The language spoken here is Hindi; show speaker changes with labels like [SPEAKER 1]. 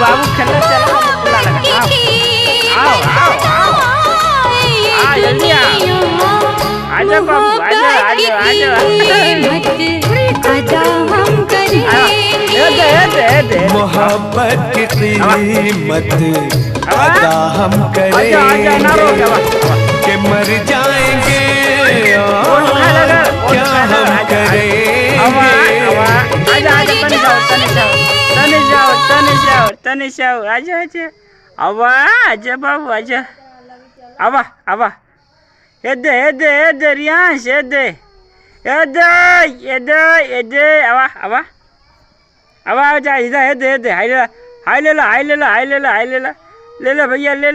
[SPEAKER 1] बाबू खेलने चला बुला लगा आओ आओ आओ आ जल्दी आ आजा बाबू आजा आजा आजा
[SPEAKER 2] हम करेंगे
[SPEAKER 3] मोहब्बत की कीमत अदा हम करेंगे कि मर जाएंगे और क्या हम करेंगे
[SPEAKER 1] आजा तने जाओ आजा आजा आवा आजा बाबू आजा आवा आवा एदे रियांश एदे आवा आवा आवा आजा इधर एदे हाय ले ला ले ले भैया ले